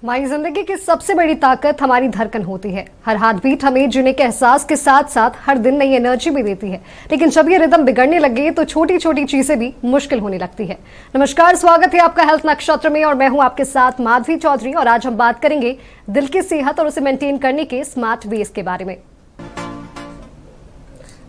हमारी जिंदगी की सबसे बड़ी ताकत हमारी धड़कन होती है। हर हार्ट बीट हमें जीने के एहसास के साथ साथ हर दिन नई एनर्जी भी देती है। लेकिन जब ये रिदम बिगड़ने लगे तो छोटी छोटी चीजें भी मुश्किल होने लगती है। नमस्कार, स्वागत है आपका हेल्थ नक्षत्र में और मैं हूं आपके साथ माधवी चौधरी। और आज हम बात करेंगे दिल की सेहत और उसे मेंटेन करने के स्मार्ट वेज के बारे में।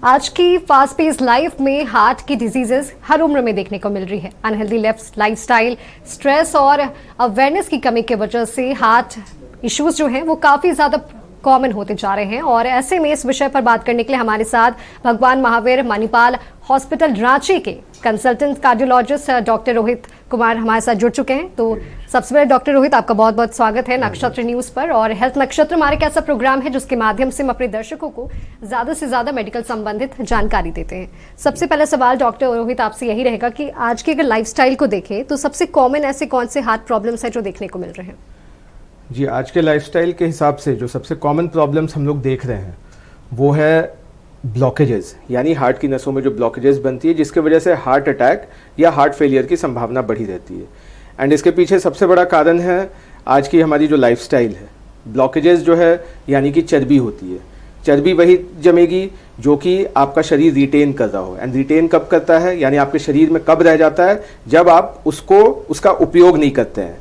आज की फास्ट पेस लाइफ में हार्ट की डिजीजेस हर उम्र में देखने को मिल रही है। अनहेल्दी लाइफस्टाइल, स्ट्रेस और अवेयरनेस की कमी की वजह से हार्ट इश्यूज जो हैं वो काफी ज्यादा कॉमन होते जा रहे हैं। और ऐसे में इस विषय पर बात करने के लिए हमारे साथ भगवान महावीर मणिपाल हॉस्पिटल रांची के consultant cardiologist doctor Rohit Kumar हमारे साथ जुड़ चुके हैं। तो सबसे पहले डॉक्टर रोहित, आपका बहुत बहुत स्वागत है नक्षत्र न्यूज पर। और हेल्थ नक्षत्र हमारे एक ऐसा प्रोग्राम है जिसके माध्यम से हम अपने दर्शकों को ज्यादा से ज्यादा मेडिकल संबंधित जानकारी देते हैं। सबसे पहला सवाल डॉक्टर रोहित आपसे यही रहेगा कि आज के अगर लाइफस्टाइल को देखें तो सबसे कॉमन ऐसे कौन से हार्ट प्रॉब्लम्स हैं जो देखने को मिल रहे हैं? जी, आज के लाइफस्टाइल के हिसाब से जो सबसे कॉमन प्रॉब्लम्स हम लोग देख रहे हैं वो है ब्लॉकेजेस, यानी हार्ट की नसों में जो ब्लॉकेजेस बनती है जिसके वजह से हार्ट अटैक या हार्ट फेलियर की संभावना बढ़ी रहती है। एंड इसके पीछे सबसे बड़ा कारण है आज की हमारी जो लाइफस्टाइल है। ब्लॉकेजेस जो है यानी कि चर्बी होती है। चर्बी वही जमेगी जो कि आपका शरीर रिटेन कर रहा हो। एंड रिटेन कब करता है, यानी आपके शरीर में कब रह जाता है, जब आप उसका उपयोग नहीं करते हैं।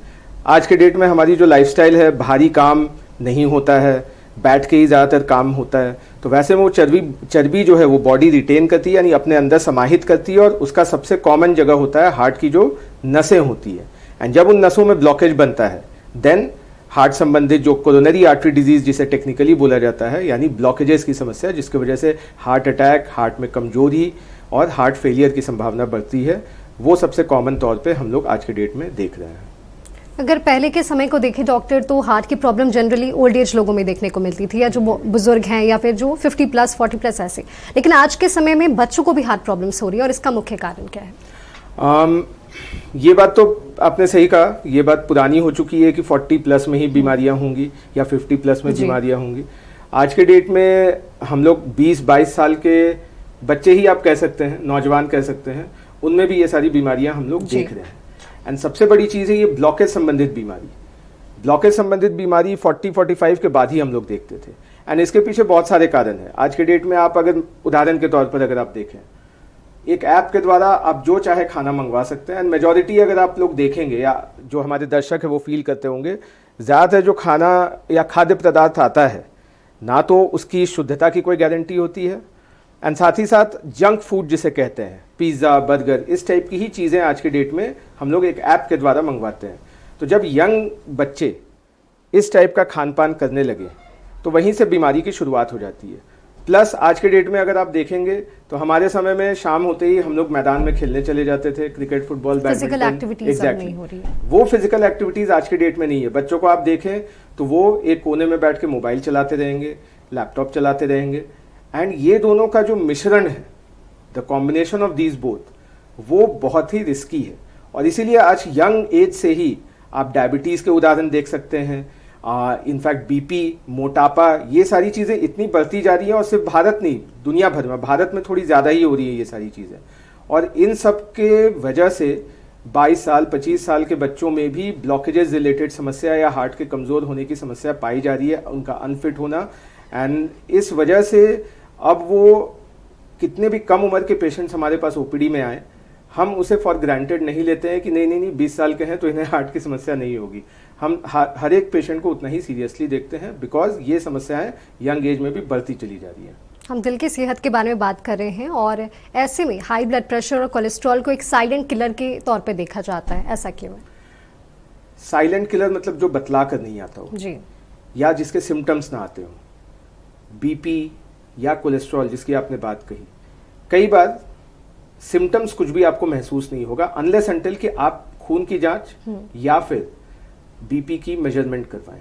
आज के डेट में हमारी जो लाइफस्टाइल है, भारी काम नहीं होता है, बैठ के ही ज़्यादातर काम होता है। तो वैसे में वो चर्बी जो है वो बॉडी रिटेन करती है, यानी अपने अंदर समाहित करती है। और उसका सबसे कॉमन जगह होता है हार्ट की जो नसें होती है। एंड जब उन नसों में ब्लॉकेज बनता है देन हार्ट संबंधित जो कोरोनरी आर्टरी डिजीज जिसे टेक्निकली बोला जाता है, यानी ब्लॉकेजेस की समस्या, जिसकी वजह से हार्ट अटैक, हार्ट में कमजोरी और हार्ट फेलियर की संभावना बढ़ती है, वो सबसे कॉमन तौर पर हम लोग आज के डेट में देख रहे हैं। अगर पहले के समय को देखें डॉक्टर, तो हार्ट की प्रॉब्लम जनरली ओल्ड एज लोगों में देखने को मिलती थी, या जो बुजुर्ग हैं या फिर जो 50+, 40+ ऐसे। लेकिन आज के समय में बच्चों को भी हार्ट प्रॉब्लम्स हो रही है, और इसका मुख्य कारण क्या है? ये बात तो आपने सही कहा। ये बात पुरानी हो चुकी है कि 40+ में ही बीमारियां होंगी या 50+ में बीमारियां होंगी। आज के डेट में हम लोग 20-22 साल के बच्चे ही आप कह सकते हैं, नौजवान कह सकते हैं, उनमें भी ये सारी बीमारियां हम लोग देख रहे हैं। एंड सबसे बड़ी चीज़ है ये ब्लॉकेज संबंधित बीमारी। ब्लॉकेज संबंधित बीमारी 40-45 के बाद ही हम लोग देखते थे। एंड इसके पीछे बहुत सारे कारण हैं। आज के डेट में आप अगर उदाहरण के तौर पर अगर आप देखें, एक ऐप के द्वारा आप जो चाहे खाना मंगवा सकते हैं। एंड मेजॉरिटी अगर आप लोग देखेंगे या जो हमारे दर्शक है वो फील करते होंगे, ज़्यादातर जो खाना या खाद्य पदार्थ आता है ना तो उसकी शुद्धता की कोई गारंटी होती है, एंड साथ ही साथ जंक फूड जिसे कहते हैं, पिज़्ज़ा, बर्गर, इस टाइप की ही चीज़ें आज के डेट में हम लोग एक ऐप के द्वारा मंगवाते हैं। तो जब यंग बच्चे इस टाइप का खान पान करने लगे तो वहीं से बीमारी की शुरुआत हो जाती है। प्लस आज के डेट में अगर आप देखेंगे तो हमारे समय में शाम होते ही हम लोग मैदान में खेलने चले जाते थे, क्रिकेट, फुटबॉल, बैडमिंटन। एग्जैक्टली, वो फिजिकल एक्टिविटीज़ आज के डेट में नहीं है। बच्चों को आप देखें तो वो एक कोने में बैठ के मोबाइल चलाते रहेंगे, लैपटॉप चलाते रहेंगे। एंड ये दोनों का जो मिश्रण है, the combination of these both, वो बहुत ही रिस्की है। और इसीलिए आज यंग एज से ही आप डायबिटीज़ के उदाहरण देख सकते हैं। इनफैक्ट बीपी, मोटापा, ये सारी चीज़ें इतनी बढ़ती जा रही हैं। और सिर्फ भारत नहीं, दुनिया भर में, भारत में थोड़ी ज़्यादा ही हो रही है ये सारी चीज़ें। और इन सब के वजह से 22 साल, 25 साल के बच्चों में भी ब्लॉकेजेस रिलेटेड समस्या या हार्ट के कमज़ोर होने की समस्या पाई जा रही है, उनका अनफिट होना। एंड इस वजह से अब वो कितने भी कम उम्र के पेशेंट्स हमारे पास ओपीडी में आए, हम उसे फॉर ग्रांटेड नहीं लेते हैं कि नहीं 20 साल के हैं तो इन्हें हार्ट की समस्या नहीं होगी। हम हर एक पेशेंट को उतना ही सीरियसली देखते हैं, बिकॉज ये समस्याएं यंग एज में भी बढ़ती चली जा रही है। हम दिल की सेहत के बारे में बात कर रहे हैं, और ऐसे में हाई ब्लड प्रेशर और कोलेस्ट्रॉल को एक साइलेंट किलर के तौर पर देखा जाता है, ऐसा क्यों है? साइलेंट किलर मतलब जो बतला कर नहीं आता हो जी, या जिसके सिम्टम्स ना आते हो। बीपी या कोलेस्ट्रॉल जिसकी आपने बात कही, कई बार सिम्टम्स कुछ भी आपको महसूस नहीं होगा अनलेस अनटिल कि आप खून की जांच या फिर बीपी की मेजरमेंट करवाएं।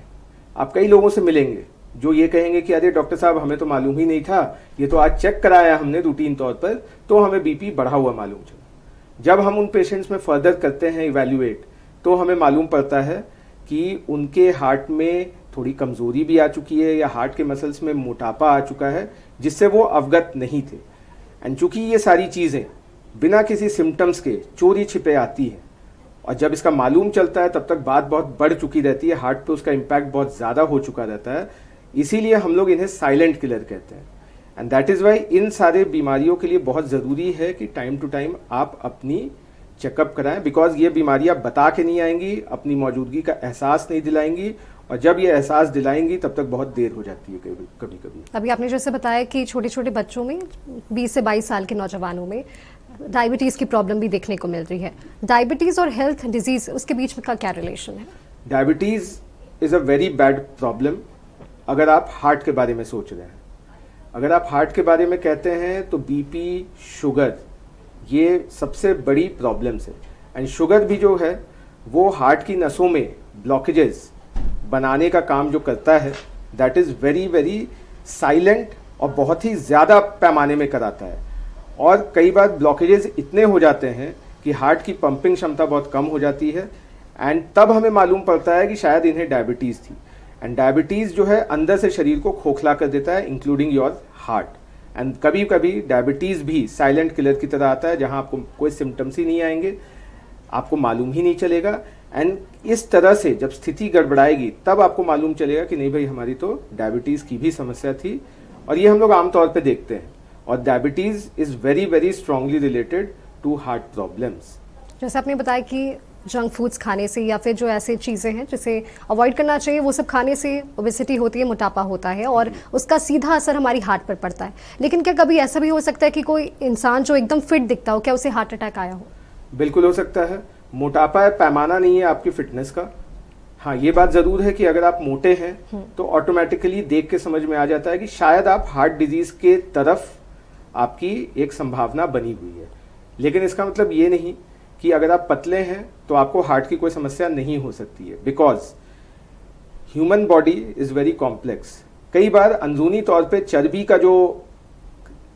आप कई लोगों से मिलेंगे जो ये कहेंगे कि अरे डॉक्टर साहब, हमें तो मालूम ही नहीं था, ये तो आज चेक कराया हमने रूटीन तौर पर, तो हमें बीपी बढ़ा हुआ मालूम चला। जब हम उन पेशेंट्स में फर्दर करते हैं इवैल्यूएट, तो हमें मालूम पड़ता है कि उनके हार्ट में थोड़ी कमजोरी भी आ चुकी है या हार्ट के मसल्स में मोटापा आ चुका है, जिससे वो अवगत नहीं थे। एंड चूंकि ये सारी चीज़ें बिना किसी सिम्टम्स के चोरी छिपे आती है और जब इसका मालूम चलता है तब तक बात बहुत बढ़ चुकी रहती है, हार्ट पे उसका इम्पैक्ट बहुत ज़्यादा हो चुका रहता है। इसीलिए हम लोग इन्हें साइलेंट किलर कहते हैं। एंड दैट इज़ वाई इन सारे बीमारियों के लिए बहुत ज़रूरी है कि टाइम टू टाइम आप अपनी चेकअप कराएं, बिकॉज ये बीमारियां बता के नहीं आएंगी, अपनी मौजूदगी का एहसास नहीं दिलाएंगी, और जब ये एहसास दिलाएंगी तब तक बहुत देर हो जाती है कभी कभी। अभी आपने जैसे बताया कि छोटे छोटे बच्चों में, 20 से 22 साल के नौजवानों में डायबिटीज़ की प्रॉब्लम भी देखने को मिल रही है। डायबिटीज़ और हेल्थ डिजीज़, उसके बीच में का क्या रिलेशन है? Diabetes is a very bad problem अगर आप हार्ट के बारे में सोच रहे हैं। अगर आप हार्ट के बारे में कहते हैं तो बीपी, शुगर, ये सबसे बड़ी प्रॉब्लम्स है। एंड शुगर भी जो है वो हार्ट की नसों में ब्लॉकेजेस बनाने का काम जो करता है, that is very very silent और बहुत ही ज़्यादा पैमाने में कराता है। और कई बार ब्लॉकेजेस इतने हो जाते हैं कि हार्ट की पंपिंग क्षमता बहुत कम हो जाती है, एंड तब हमें मालूम पड़ता है कि शायद इन्हें डायबिटीज़ थी। एंड डायबिटीज़ जो है अंदर से शरीर को खोखला कर देता है, इंक्लूडिंग योर हार्ट। एंड कभी कभी डायबिटीज़ भी साइलेंट किलर की तरह आता है, जहां आपको कोई सिम्टम्स ही नहीं आएंगे, आपको मालूम ही नहीं चलेगा। एंड इस तरह से जब स्थिति गड़बड़ाएगी तब आपको मालूम चलेगा कि नहीं भाई, हमारी तो डायबिटीज़ की भी समस्या थी। और ये हम लोग आमतौर पे देखते हैं। और diabetes is very very strongly related to heart problems. जैसे आपने बताया कि जंक फूड्स खाने से या फिर जो ऐसे चीज़ें हैं जिसे अवॉइड करना चाहिए, वो सब खाने से ओबेसिटी होती है, मोटापा होता है, और उसका सीधा असर हमारी हार्ट पर पड़ता है। लेकिन क्या कभी ऐसा भी हो सकता है कि कोई इंसान जो एकदम फिट दिखता हो, क्या उसे हार्ट अटैक आया हो? बिल्कुल हो सकता है। मोटापा पैमाना नहीं है आपकी फिटनेस का। हाँ, ये बात ज़रूर है कि अगर आप मोटे हैं तो ऑटोमेटिकली देख के समझ में आ जाता है कि शायद आप हार्ट डिजीज़ के तरफ आपकी एक संभावना बनी हुई है। लेकिन इसका मतलब ये नहीं कि अगर आप पतले हैं तो आपको हार्ट की कोई समस्या नहीं हो सकती है, because human body is very complex. कई बार अंदरूनी तौर पे चर्बी का जो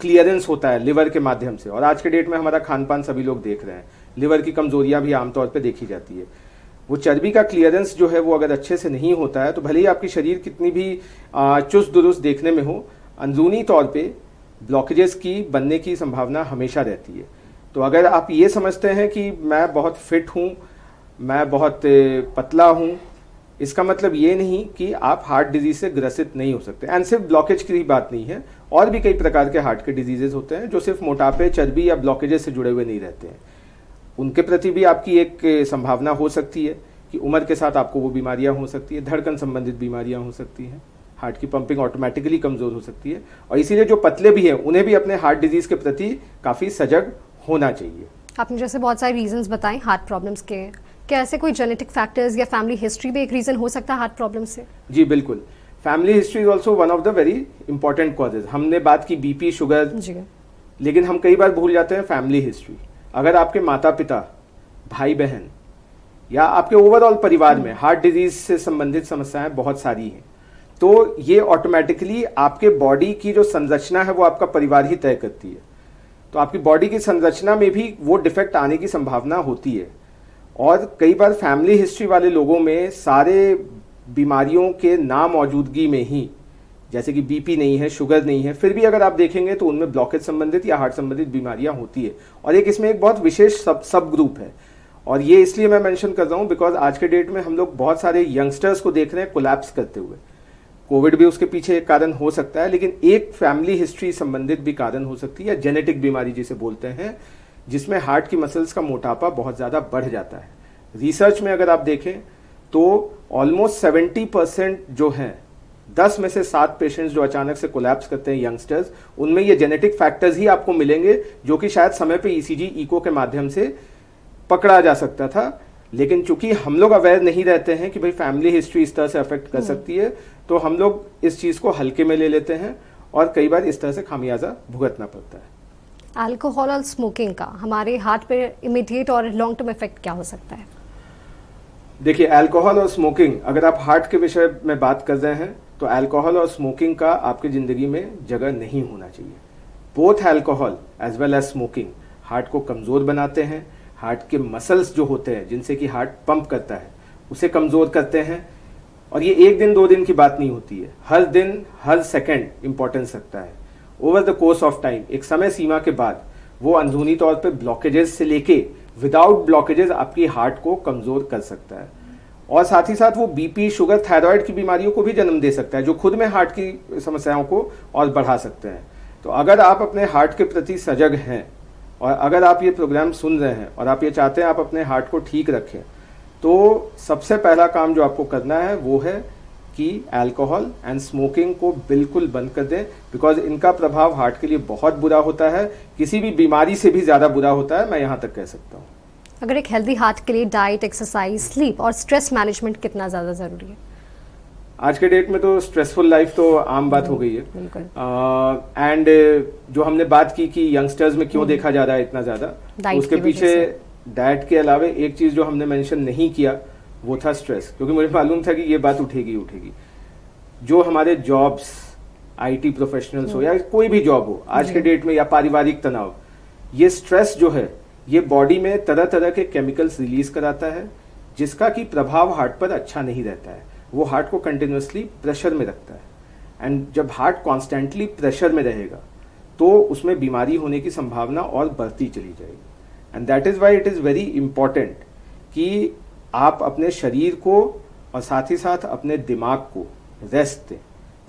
क्लियरेंस होता है लिवर के माध्यम से, और आज के डेट में हमारा खान पान सभी लोग देख रहे हैं, लिवर की कमजोरियां भी आमतौर पे देखी जाती है। वो चर्बी का क्लियरेंस जो है वो अगर अच्छे से नहीं होता है तो भले ही आपकी शरीर कितनी भी चुस्त दुरुस्त देखने में हो, अंदरूनी तौर पे ब्लॉकेजेस की बनने की संभावना हमेशा रहती है। तो अगर आप ये समझते हैं कि मैं बहुत फिट हूँ, मैं बहुत पतला हूँ, इसका मतलब ये नहीं कि आप हार्ट डिजीज से ग्रसित नहीं हो सकते। एंड सिर्फ ब्लॉकेज की ही बात नहीं है, और भी कई प्रकार के हार्ट के डिजीजेज होते हैं जो सिर्फ मोटापे, चर्बी या ब्लॉकेजेस से जुड़े हुए नहीं रहते हैं। उनके प्रति भी आपकी एक संभावना हो सकती है कि उम्र के साथ आपको वो बीमारियां हो सकती है, धड़कन संबंधित बीमारियां हो सकती हैं, हार्ट की पंपिंग ऑटोमेटिकली कमजोर हो सकती है। और इसीलिए जो पतले भी हैं उन्हें भी अपने हार्ट डिजीज के प्रति काफ़ी सजग होना चाहिए। आपने जैसे बहुत सारे रीजंस बताए हार्ट प्रॉब्लम्स के, क्या ऐसे कोई जेनेटिक फैक्टर्स या फैमिली हिस्ट्री भी एक रीजन हो सकता है हार्ट प्रॉब्लम से? जी बिल्कुल, family history is also one of the very important causes. हमने बात की बीपी, शुगर जी, लेकिन हम कई बार भूल जाते हैं फैमिली हिस्ट्री। अगर आपके माता पिता, भाई बहन या आपके ओवरऑल परिवार में हार्ट डिजीज से संबंधित समस्याएं बहुत सारी हैं, तो ये ऑटोमेटिकली आपके बॉडी की जो संरचना है वो आपका परिवार ही तय करती है। तो आपकी बॉडी की संरचना में भी वो डिफेक्ट आने की संभावना होती है। और कई बार फैमिली हिस्ट्री वाले लोगों में सारे बीमारियों के ना मौजूदगी में ही, जैसे कि बीपी नहीं है, शुगर नहीं है, फिर भी अगर आप देखेंगे तो उनमें ब्लॉकेज संबंधित या हार्ट संबंधित बीमारियां होती है। और एक इसमें एक बहुत विशेष सब ग्रुप है, और ये इसलिए मैं मेंशन कर रहा हूं बिकॉज आज के डेट में हम लोग बहुत सारे यंगस्टर्स को देख रहे हैं कोलैप्स करते हुए। कोविड भी उसके पीछे एक कारण हो सकता है, लेकिन एक फैमिली हिस्ट्री संबंधित भी कारण हो सकती है, या जेनेटिक बीमारी जिसे बोलते हैं, जिसमें हार्ट की मसल्स का मोटापा बहुत ज़्यादा बढ़ जाता है। रिसर्च में अगर आप देखें तो ऑलमोस्ट 70% जो हैं, 10 में से 7 पेशेंट्स जो अचानक से कोलैप्स करते हैं यंगस्टर्स, उनमें ये जेनेटिक फैक्टर्स ही आपको मिलेंगे जो कि शायद समय पे ईसीजी, इको के माध्यम से पकड़ा जा सकता था। लेकिन चूंकि हम लोग अवेयर नहीं रहते हैं कि भाई फैमिली हिस्ट्री इस तरह से अफेक्ट कर सकती है, तो हम लोग इस चीज़ को हल्के में ले लेते हैं और कई बार इस तरह से खामियाजा भुगतना पड़ता है। अल्कोहल और स्मोकिंग का हमारे हार्ट पे इमीडिएट और लॉन्ग टर्म इफेक्ट क्या हो सकता है? देखिए, अल्कोहल और स्मोकिंग, अगर आप हार्ट के विषय में बात कर रहे हैं तो अल्कोहल और स्मोकिंग का आपकी जिंदगी में जगह नहीं होना चाहिए। Both alcohol as well as smoking heart को कमजोर बनाते हैं, हार्ट के मसल्स जो होते हैं जिनसे कि हार्ट पंप करता है उसे कमजोर करते हैं। और ये एक दिन 2 दिन की बात नहीं होती है, हर दिन हर सेकंड इंपॉर्टेंस रखता है। Over the course of time, एक समय सीमा के बाद वो अंदरूनी तौर पे ब्लॉकेजेस से लेके विदाउट ब्लॉकेजेस आपकी हार्ट को कमजोर कर सकता है। और साथ ही साथ वो बीपी, शुगर, थायराइड की बीमारियों को भी जन्म दे सकता है, जो खुद में हार्ट की समस्याओं को और बढ़ा सकते हैं। तो अगर आप अपने हार्ट के प्रति सजग हैं और अगर आप ये प्रोग्राम सुन रहे हैं और आप ये चाहते हैं आप अपने हार्ट को ठीक रखें, तो सबसे पहला काम जो आपको करना है वो है कि अल्कोहल एंड स्मोकिंग को बिल्कुल बंद कर दें, बिकॉज इनका प्रभाव हार्ट के लिए बहुत बुरा होता है, किसी भी बीमारी से भी ज्यादा बुरा होता है, मैं यहां तक कह सकता हूं। अगर एक हेल्दी हार्ट के लिए डाइट, एक्सरसाइज, स्लीप और स्ट्रेस मैनेजमेंट कितना ज्यादा जरूरी है? आज के डेट में तो स्ट्रेसफुल लाइफ तो आम बात हो गई है। एंड जो हमने बात की कि यंगस्टर्स में क्यों देखा जा रहा है इतना ज्यादा, उसके पीछे डाइट के अलावा एक चीज जो हमने मेंशन नहीं किया वो था स्ट्रेस, क्योंकि मुझे मालूम था कि ये बात उठेगी। जो हमारे जॉब्स, आईटी प्रोफेशनल्स हो या कोई भी जॉब हो आज के डेट में, या पारिवारिक तनाव, ये स्ट्रेस जो है ये बॉडी में तरह तरह के केमिकल्स रिलीज कराता है, जिसका कि प्रभाव हार्ट पर अच्छा नहीं रहता है। वो हार्ट को कंटिन्यूअसली प्रेशर में रखता है, एंड जब हार्ट कॉन्स्टेंटली प्रेशर में रहेगा तो उसमें बीमारी होने की संभावना और बढ़ती चली जाएगी। And that is why it is very important कि आप अपने शरीर को और साथ ही साथ अपने दिमाग को रेस्ट दें।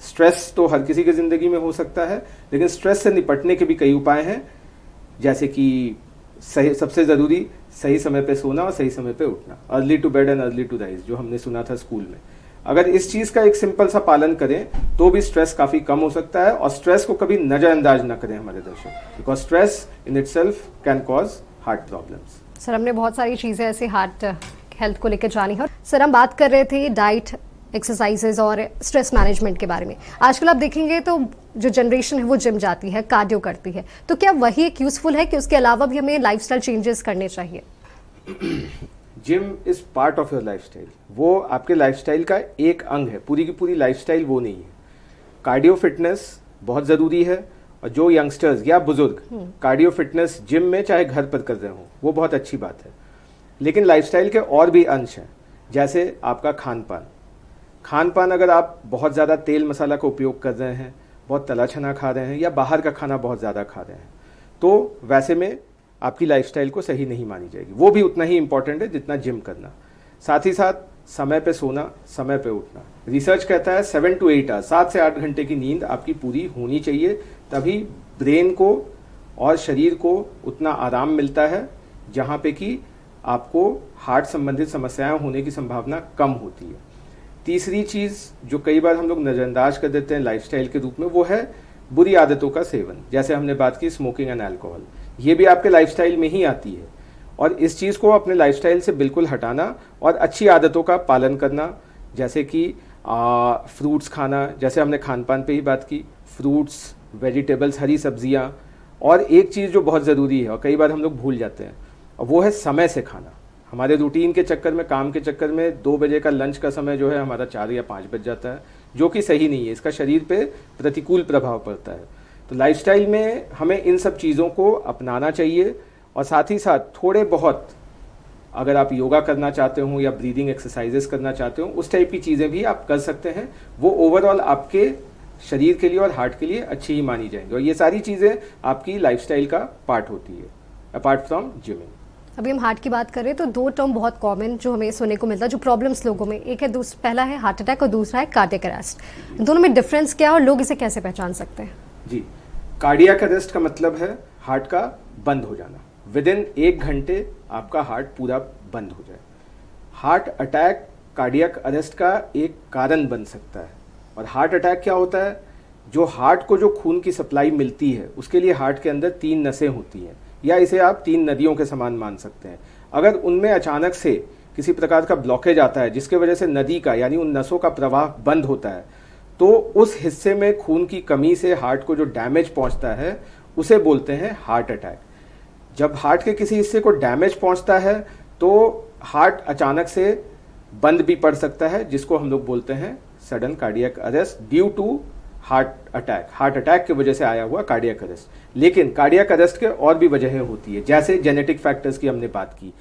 स्ट्रेस तो हर किसी की जिंदगी में हो सकता है, लेकिन स्ट्रेस से निपटने के भी कई उपाय हैं, जैसे कि सबसे जरूरी सही समय पे सोना और सही समय पे उठना, early to bed and early to rise, जो हमने सुना था स्कूल में। अगर इस चीज का एक सिंपल सा पालन करें तो भी स्ट्रेस काफी कम हो सकता है। और स्ट्रेस को कभी नजरअंदाज ना करें हमारे दर्शक, because stress in itself can cause heart problems. Sir, हमने बहुत सारी चीजें ऐसे हार्ट हेल्थ को लेकर जानी है। सर, हम बात कर रहे थे डाइट, एक्सरसाइजेज और स्ट्रेस मैनेजमेंट के बारे में। आजकल आप देखेंगे तो जो जनरेशन है वो जिम जाती है, कार्डियो करती है, तो क्या वही एक यूजफुल है कि उसके अलावा भी हमें लाइफस्टाइल चेंजेस करने चाहिए? Gym is part of your lifestyle, वो आपके लाइफस्टाइल का एक अंग है, पूरी की पूरी लाइफस्टाइल वो नहीं है। कार्डियो फिटनेस बहुत जरूरी है, और जो यंगस्टर्स या बुजुर्ग कार्डियो फिटनेस जिम में चाहे घर पर कर रहे हो वो बहुत अच्छी बात है। लेकिन लाइफस्टाइल के और भी अंश हैं, जैसे आपका खान पान अगर आप बहुत ज़्यादा तेल मसाला का उपयोग कर रहे हैं, बहुत तला छना खा रहे हैं, या बाहर का खाना बहुत ज़्यादा खा रहे हैं, तो वैसे में आपकी लाइफस्टाइल को सही नहीं मानी जाएगी। वो भी उतना ही इंपॉर्टेंट है जितना जिम करना। साथ ही साथ समय पे सोना, समय पे उठना। रिसर्च कहता है 7 to 8 आवर्स, 7 से 8 घंटे की नींद आपकी पूरी होनी चाहिए, तभी ब्रेन को और शरीर को उतना आराम मिलता है जहाँ पे कि आपको हार्ट संबंधित समस्याएं होने की संभावना कम होती है। तीसरी चीज जो कई बार हम लोग नजरअंदाज कर देते हैं लाइफस्टाइल के रूप में, वो है बुरी आदतों का सेवन। जैसे हमने बात की स्मोकिंग एंड अल्कोहल, ये भी आपके लाइफस्टाइल में ही आती है, और इस चीज को अपने लाइफस्टाइल से बिल्कुल हटाना और अच्छी आदतों का पालन करना, जैसे कि फ्रूट्स खाना, जैसे हमने खान पान पे ही बात की, फ्रूट्स, वेजिटेबल्स, हरी सब्जियां। और एक चीज जो बहुत जरूरी है और कई बार हम लोग भूल जाते हैं, और वो है समय से खाना। हमारे रूटीन के चक्कर में, काम के चक्कर में 2 बजे का लंच का समय जो है हमारा 4 या 5 बज जाता है, जो कि सही नहीं है। इसका शरीर पे प्रतिकूल प्रभाव पड़ता है। तो लाइफस्टाइल में हमें इन सब चीज़ों को अपनाना चाहिए, और साथ ही साथ थोड़े बहुत अगर आप योगा करना चाहते हो या ब्रीदिंग एक्सरसाइजेस करना चाहते हो, उस टाइप की चीज़ें भी आप कर सकते हैं। वो ओवरऑल आपके शरीर के लिए और हार्ट के लिए अच्छी ही मानी जाएंगी, और ये सारी चीज़ें आपकी लाइफस्टाइल का पार्ट होती है, अपार्ट फ्रॉम जिमिंग। अभी हम हार्ट की बात करें तो 2 टर्म बहुत कॉमन जो हमें सुनने को मिलता है, जो प्रॉब्लम्स लोगों में, एक है पहला है हार्ट अटैक और दूसरा है कार्डियक अरेस्ट। दोनों में डिफरेंस क्या है और लोग इसे कैसे पहचान सकते हैं? जी, कार्डियक अरेस्ट का मतलब है हार्ट का बंद हो जाना, विद इन 1 घंटे आपका हार्ट पूरा बंद हो जाए। हार्ट अटैक कार्डियक अरेस्ट का एक कारण बन सकता है। और हार्ट अटैक क्या होता है, जो हार्ट को जो खून की सप्लाई मिलती है उसके लिए हार्ट के अंदर 3 नसें होती हैं, या इसे आप 3 नदियों के समान मान सकते हैं। अगर उनमें अचानक से किसी प्रकार का ब्लॉकेज आता है जिसके वजह से नदी का यानी उन नसों का प्रवाह बंद होता है, तो उस हिस्से में खून की कमी से हार्ट को जो डैमेज पहुंचता है उसे बोलते हैं हार्ट अटैक। जब हार्ट के किसी हिस्से को डैमेज पहुंचता है तो हार्ट अचानक से बंद भी पड़ सकता है, जिसको हम लोग बोलते हैं sudden cardiac arrest due to heart attack की वजह से आया हुआ कार्डियक अरेस्ट। लेकिन कार्डियक अरेस्ट के और भी वजहें होती है, जैसे जेनेटिक फैक्टर्स की हमने बात की।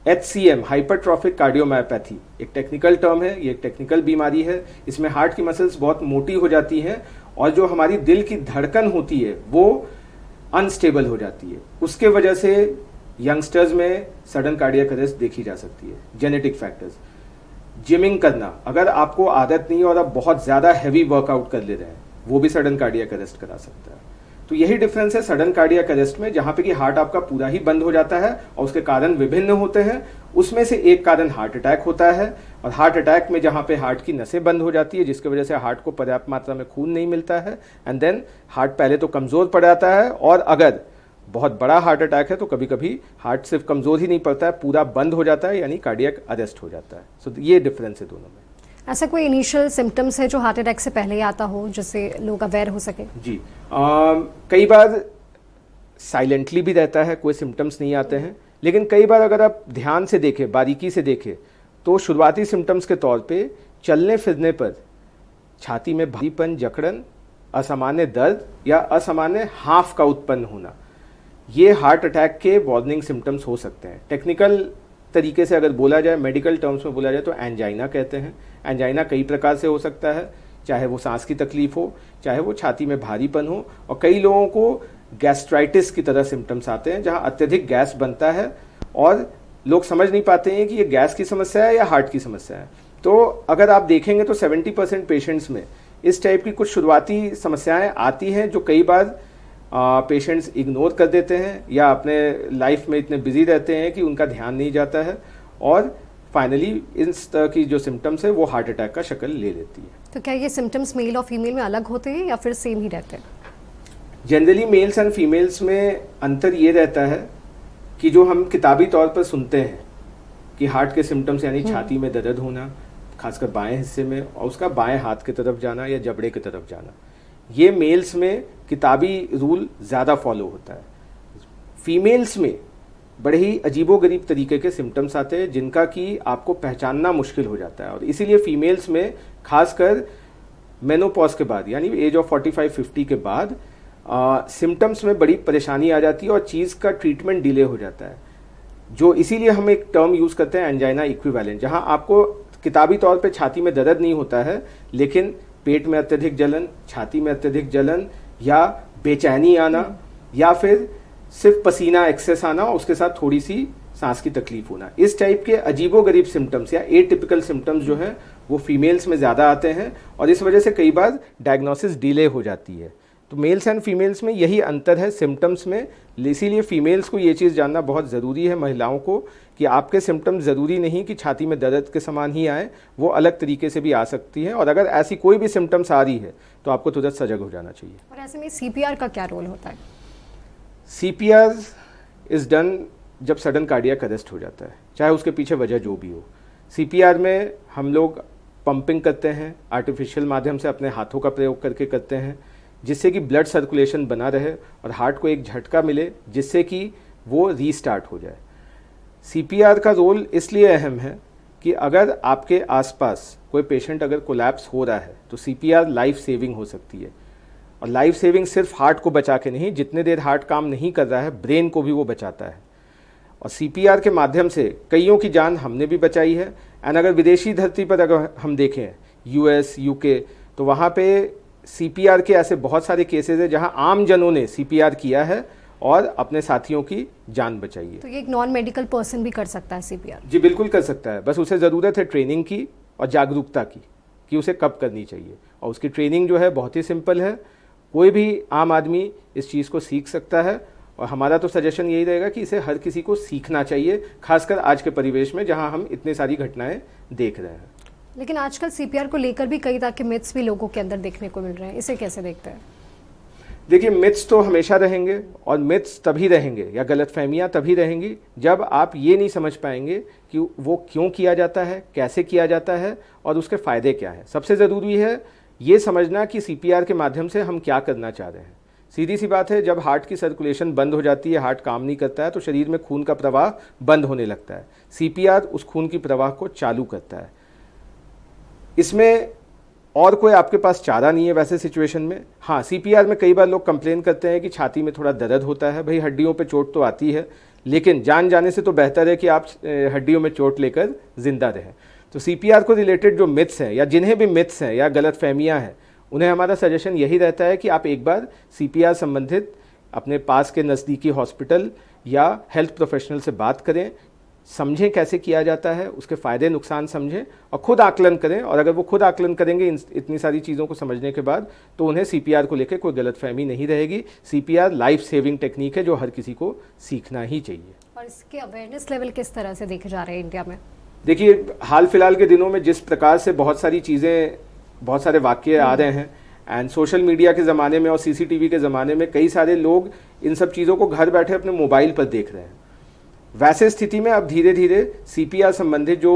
HCM, हाइपरट्रॉफिक कार्डियोमायोपैथी, एक टेक्निकल टर्म है, ये एक टेक्निकल बीमारी है। इसमें हार्ट की मसल्स बहुत मोटी हो जाती हैं और जो हमारी दिल की धड़कन होती है वो अनस्टेबल हो जाती है। उसके वजह से यंगस्टर्स में सडन कार्डियक अरेस्ट देखी जा सकती है। जेनेटिक फैक्टर्स, जिमिंग करना, अगर आपको आदत नहीं है और आप बहुत ज़्यादा हैवी वर्कआउट कर ले रहे हैं, वो भी सडन कार्डियक अरेस्ट करा सकता है। तो यही डिफरेंस है सडन कार्डियक अरेस्ट में, जहां पे कि हार्ट आपका पूरा ही बंद हो जाता है और उसके कारण विभिन्न होते हैं। उसमें से एक कारण हार्ट अटैक होता है, और हार्ट अटैक में जहां पे हार्ट की नसें बंद हो जाती है, जिसकी वजह से हार्ट को पर्याप्त मात्रा में खून नहीं मिलता है, एंड देन हार्ट पहले तो कमजोर पड़ जाता है, और अगर बहुत बड़ा हार्ट अटैक है तो कभी कभी हार्ट सिर्फ कमजोर ही नहीं पड़ता है, पूरा बंद हो जाता है, यानी कार्डियक अरेस्ट हो जाता है। सो ये डिफरेंस है दोनों में। ऐसा कोई इनिशियल सिम्टम्स है जो हार्ट अटैक से पहले ही आता हो, जिससे लोग अवेयर हो सके? जी, कई बार साइलेंटली भी रहता है, कोई सिम्टम्स नहीं आते हैं, लेकिन कई बार अगर आप ध्यान से देखें, बारीकी से देखें, तो शुरुआती सिम्टम्स के तौर पे चलने फिरने पर छाती में भारीपन, जकड़न, असामान्य दर्द या असामान्य हाफ का उत्पन्न होना, ये हार्ट अटैक के वार्निंग सिम्टम्स हो सकते हैं। टेक्निकल तरीके से अगर बोला जाए, मेडिकल टर्म्स में बोला जाए तो एंजाइना कहते हैं। एंजाइना कई प्रकार से हो सकता है, चाहे वो सांस की तकलीफ हो, चाहे वो छाती में भारीपन हो, और कई लोगों को गैस्ट्राइटिस की तरह सिम्टम्स आते हैं, जहां अत्यधिक गैस बनता है और लोग समझ नहीं पाते हैं कि ये गैस की समस्या है या हार्ट की समस्या है। तो अगर आप देखेंगे तो 70% पेशेंट्स में इस टाइप की कुछ शुरुआती समस्याएं आती हैं, जो कई बार पेशेंट्स इग्नोर कर देते हैं या अपने लाइफ में इतने बिजी रहते हैं कि उनका ध्यान नहीं जाता है, और फाइनली इस तरह की जो सिम्टम्स है वो हार्ट अटैक का शक्ल ले लेती है। तो क्या ये सिम्टम्स मेल और फीमेल में अलग होते हैं या फिर सेम ही रहते हैं? जनरली मेल्स एंड फीमेल्स में अंतर ये रहता है कि जो हम किताबी तौर पर सुनते हैं कि हार्ट के सिम्टम्स यानी छाती में दर्द होना, खासकर बाएं हिस्से में, और उसका बाएं हाथ की तरफ जाना या जबड़े की तरफ जाना, ये मेल्स में किताबी रूल ज़्यादा फॉलो होता है। फीमेल्स में बड़े ही अजीबोगरीब तरीके के सिम्टम्स आते हैं, जिनका कि आपको पहचानना मुश्किल हो जाता है, और इसीलिए फीमेल्स में खासकर मेनोपॉज के बाद यानी एज ऑफ 45-50 के बाद सिम्टम्स में बड़ी परेशानी आ जाती है और चीज़ का ट्रीटमेंट डिले हो जाता है। जो इसीलिए हम एक टर्म यूज़ करते हैं एंजाइना इक्विवेलेंट, जहां आपको किताबी तौर पे छाती में दर्द नहीं होता है, लेकिन पेट में अत्यधिक जलन, छाती में अत्यधिक जलन या बेचैनी आना, या फिर सिर्फ पसीना एक्सेस आना और उसके साथ थोड़ी सी सांस की तकलीफ होना, इस टाइप के अजीबोगरीब सिम्टम्स या एटिपिकल सिम्टम्स जो हैं वो फीमेल्स में ज़्यादा आते हैं, और इस वजह से कई बार डायग्नोसिस डिले हो जाती है। तो मेल्स एंड फीमेल्स में यही अंतर है सिम्टम्स में। इसीलिए फीमेल्स को ये चीज़ जानना बहुत ज़रूरी है, महिलाओं को, कि आपके सिम्टम्स ज़रूरी नहीं कि छाती में दर्द के समान ही आए, वो अलग तरीके से भी आ सकती हैं, और अगर ऐसी कोई भी सिम्टम्स आ रही है तो आपको तुरंत सजग हो जाना चाहिए। और ऐसे में CPR का क्या रोल होता है? CPR इज़ डन जब सडन कार्डियक अरेस्ट हो जाता है, चाहे उसके पीछे वजह जो भी हो। CPR में हम लोग पंपिंग करते हैं, आर्टिफिशियल माध्यम से अपने हाथों का प्रयोग करके करते हैं, जिससे कि ब्लड सर्कुलेशन बना रहे और हार्ट को एक झटका मिले, जिससे कि वो रीस्टार्ट हो जाए। CPR का रोल इसलिए अहम है कि अगर आपके आसपास कोई पेशेंट अगर कोलैप्स हो रहा है तो CPR लाइफ सेविंग हो सकती है, और लाइफ सेविंग सिर्फ हार्ट को बचा के नहीं, जितने देर हार्ट काम नहीं कर रहा है ब्रेन को भी वो बचाता है, और CPR के माध्यम से कईयों की जान हमने भी बचाई है। एंड अगर विदेशी धरती पर अगर हम देखें US, UK, तो वहाँ पे CPR के ऐसे बहुत सारे केसेस हैं जहाँ आम जनों ने CPR किया है और अपने साथियों की जान बचाई है। तो ये एक नॉन मेडिकल पर्सन भी कर सकता है CPR? जी बिल्कुल कर सकता है, बस उसे ज़रूरत है ट्रेनिंग की और जागरूकता की कि उसे कब करनी चाहिए, और उसकी ट्रेनिंग जो है बहुत ही सिंपल है, कोई भी आम आदमी इस चीज़ को सीख सकता है, और हमारा तो सजेशन यही रहेगा कि इसे हर किसी को सीखना चाहिए, खासकर आज के परिवेश में जहां हम इतनी सारी घटनाएं देख रहे हैं। लेकिन आजकल CPR को लेकर भी कई तरह के मिथ्स भी लोगों के अंदर देखने को मिल रहे हैं, इसे कैसे देखते हैं? देखिए, मिथ्स तो हमेशा रहेंगे, और मिथ्स तभी रहेंगे या गलतफहमियां तभी रहेंगी जब आप ये नहीं समझ पाएंगे कि वो क्यों किया जाता है, कैसे किया जाता है और उसके फ़ायदे क्या हैं। सबसे ज़रूरी है ये समझना कि CPR के माध्यम से हम क्या करना चाह रहे हैं। सीधी सी बात है, जब हार्ट की सर्कुलेशन बंद हो जाती है, हार्ट काम नहीं करता है, तो शरीर में खून का प्रवाह बंद होने लगता है। CPR उस खून की प्रवाह को चालू करता है। इसमें और कोई आपके पास चारा नहीं है वैसे सिचुएशन में। हाँ, CPR में कई बार लोग कंप्लेन करते हैं कि छाती में थोड़ा दर्द होता है। भाई, हड्डियों पे चोट तो आती है, लेकिन जान जाने से तो बेहतर है कि आप हड्डियों में चोट लेकर जिंदा रहें। तो CPR को रिलेटेड जो मिथ्स हैं या जिन्हें भी मिथ्स हैं या गलतफहमियां हैं, उन्हें हमारा सजेशन यही रहता है कि आप एक बार CPR संबंधित अपने पास के नज़दीकी हॉस्पिटल या हेल्थ प्रोफेशनल से बात करें, समझें कैसे किया जाता है, उसके फ़ायदे नुकसान समझें और खुद आकलन करें। और अगर वो खुद आकलन करेंगे इतनी सारी चीज़ों को समझने के बाद, तो उन्हें CPR को लेकर कोई गलतफहमी नहीं रहेगी। CPR लाइफ सेविंग टेक्निक है जो हर किसी को सीखना ही चाहिए। और इसके अवेयरनेस लेवल किस तरह से देखे जा रहे हैं इंडिया में? देखिए, हाल फिलहाल के दिनों में जिस प्रकार से बहुत सारी चीज़ें, बहुत सारे वाक़ये आ रहे हैं, एंड सोशल मीडिया के ज़माने में और CCTV के ज़माने में कई सारे लोग इन सब चीज़ों को घर बैठे अपने मोबाइल पर देख रहे हैं। वैसे स्थिति में अब धीरे धीरे CPR संबंधित जो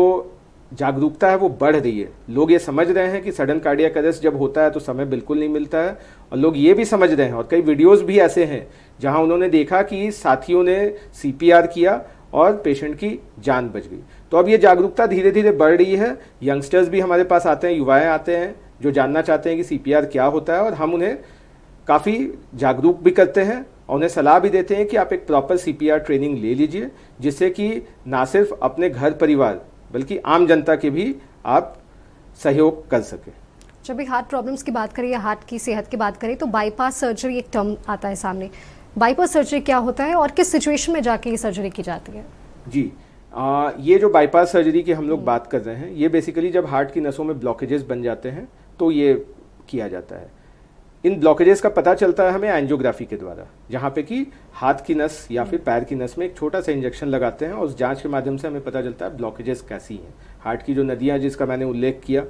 जागरूकता है वो बढ़ रही है। लोग ये समझ रहे हैं कि सडन कार्डियक अरेस्ट जब होता है तो समय बिल्कुल नहीं मिलता है, और लोग ये भी समझ रहे हैं, और कई वीडियोस भी ऐसे हैं जहां उन्होंने देखा कि साथियों ने CPR किया और पेशेंट की जान बच गई। तो अब ये जागरूकता धीरे धीरे बढ़ रही है। यंगस्टर्स भी हमारे पास आते हैं, युवाएं आते हैं जो जानना चाहते हैं कि CPR क्या होता है, और हम उन्हें काफ़ी जागरूक भी करते हैं और उन्हें सलाह भी देते हैं कि आप एक प्रॉपर CPR ट्रेनिंग ले लीजिए, जिससे कि ना सिर्फ अपने घर परिवार बल्कि आम जनता के भी आप सहयोग कर सकें। जब भी हार्ट प्रॉब्लम्स की बात करें या हार्ट की सेहत की बात करें तो बाईपास सर्जरी एक टर्म आता है सामने। बाईपास सर्जरी क्या होता है और किस सिचुएशन में जाके ये सर्जरी की जाती है? जी, ये जो बाईपास सर्जरी की हम लोग बात कर रहे हैं, ये बेसिकली जब हार्ट की नसों में ब्लॉकेजेस बन जाते हैं तो ये किया जाता है। इन ब्लॉकेजेस का पता चलता है हमें एंजियोग्राफी के द्वारा, जहाँ पे कि हाथ की नस या फिर पैर की नस में एक छोटा सा इंजेक्शन लगाते हैं और उस जांच के माध्यम से हमें पता चलता है ब्लॉकेजेस कैसी हैं। हार्ट की जो नदियाँ जिसका मैंने उल्लेख किया,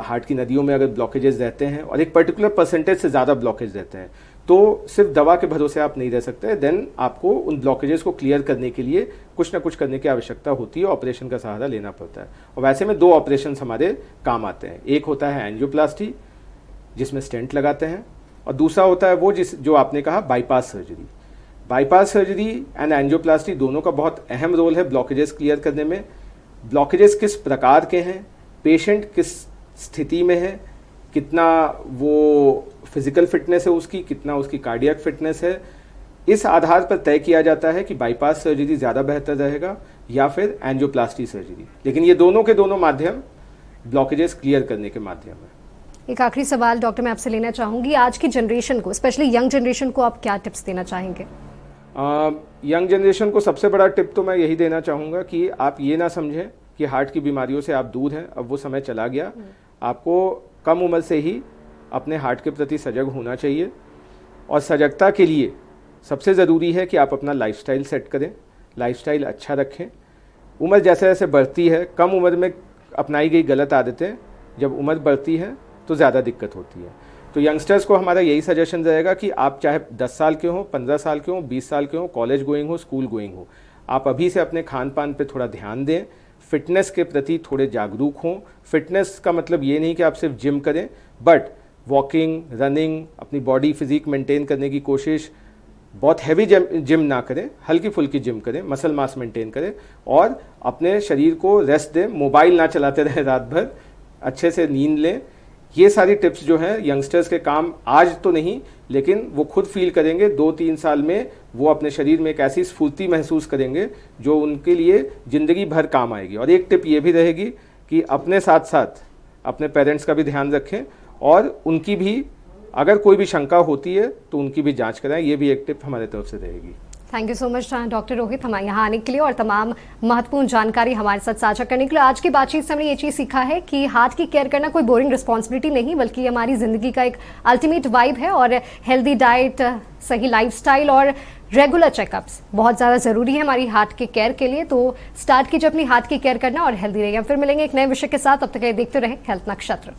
हार्ट की नदियों में अगर ब्लॉकेजेस रहते हैं और एक पर्टिकुलर परसेंटेज से ज़्यादा ब्लॉकेज रहते हैं, तो सिर्फ दवा के भरोसे आप नहीं रह सकते। देन आपको उन ब्लॉकेजेस को क्लियर करने के लिए कुछ ना कुछ करने की आवश्यकता होती है, ऑपरेशन का सहारा लेना पड़ता है। और वैसे में 2 ऑपरेशन हमारे काम आते हैं। एक होता है एंजियोप्लास्टी, जिसमें स्टेंट लगाते हैं, और दूसरा होता है वो जो आपने कहा bypass surgery. Bypass surgery and angioplasty दोनों का बहुत अहम रोल है ब्लॉकेजेस क्लियर करने में। ब्लॉकेजेस किस प्रकार के हैं, पेशेंट किस स्थिति में है, कितना वो फिजिकल फिटनेस है उसकी, कितना उसकी कार्डियक फिटनेस है, इस आधार पर तय किया जाता है कि बाईपास सर्जरी ज़्यादा बेहतर रहेगा या फिर एंजियोप्लास्टी सर्जरी। लेकिन ये दोनों के दोनों माध्यम ब्लॉकेजेस क्लियर करने के माध्यम है। एक आखिरी सवाल डॉक्टर मैं आपसे लेना चाहूंगी, आज की जनरेशन को, स्पेशली यंग जनरेशन को आप क्या टिप्स देना चाहेंगे? यंग जनरेशन को सबसे बड़ा टिप तो मैं यही देना चाहूँगा कि आप ये ना समझें कि हार्ट की बीमारियों से आप दूर हैं, अब वो समय चला गया। आपको कम उम्र से ही अपने हार्ट के प्रति सजग होना चाहिए, और सजगता के लिए सबसे ज़रूरी है कि आप अपना लाइफस्टाइल सेट करें, लाइफस्टाइल अच्छा रखें। उम्र जैसे जैसे बढ़ती है, कम उम्र में अपनाई गई गलत आदतें जब उम्र बढ़ती है तो ज़्यादा दिक्कत होती है। तो यंगस्टर्स को हमारा यही सजेशन रहेगा कि आप चाहे 10 साल के हों, 15 साल के हों, 20 साल के हों, कॉलेज गोइंग हो, स्कूल गोइंग हो, आप अभी से अपने खान पान पे थोड़ा ध्यान दें, फिटनेस के प्रति थोड़े जागरूक हों। फिटनेस का मतलब ये नहीं कि आप सिर्फ जिम करें, बट वॉकिंग, रनिंग, अपनी बॉडी फिजिक मेंटेन करने की कोशिश, बहुत हैवी जिम ना करें, हल्की फुल्की जिम करें, मसल मास मेंटेन करें, और अपने शरीर को रेस्ट दें, मोबाइल ना चलाते रहें रात भर, अच्छे से नींद लें। ये सारी टिप्स जो हैं यंगस्टर्स के काम आज तो नहीं, लेकिन वो खुद फील करेंगे 2-3 साल में, वो अपने शरीर में एक ऐसी स्फूर्ति महसूस करेंगे जो उनके लिए ज़िंदगी भर काम आएगी। और एक टिप ये भी रहेगी कि अपने साथ साथ अपने पेरेंट्स का भी ध्यान रखें, और उनकी भी अगर कोई भी शंका होती है तो उनकी भी जांच कराएं। ये भी एक टिप हमारे तरफ से रहेगी। Thank you so much doctor Rohit, हमारे यहाँ आने के लिए और तमाम महत्वपूर्ण जानकारी हमारे साथ साझा करने के लिए। आज की बातचीत से हमने ये चीज़ सीखा है कि हार्ट की केयर करना कोई बोरिंग रिस्पॉन्सिबिलिटी नहीं, बल्कि हमारी ज़िंदगी का एक अल्टीमेट वाइब है, और हेल्दी डाइट, सही लाइफस्टाइल और रेगुलर चेकअप्स बहुत ज़्यादा ज़रूरी है हमारी हार्ट की केयर के लिए। तो स्टार्ट कीजिए अपनी हार्ट की केयर करना और हेल्दी रहिए। हम फिर मिलेंगे एक नए विषय के साथ, तब तक देखते रहे हेल्थ नक्षत्र।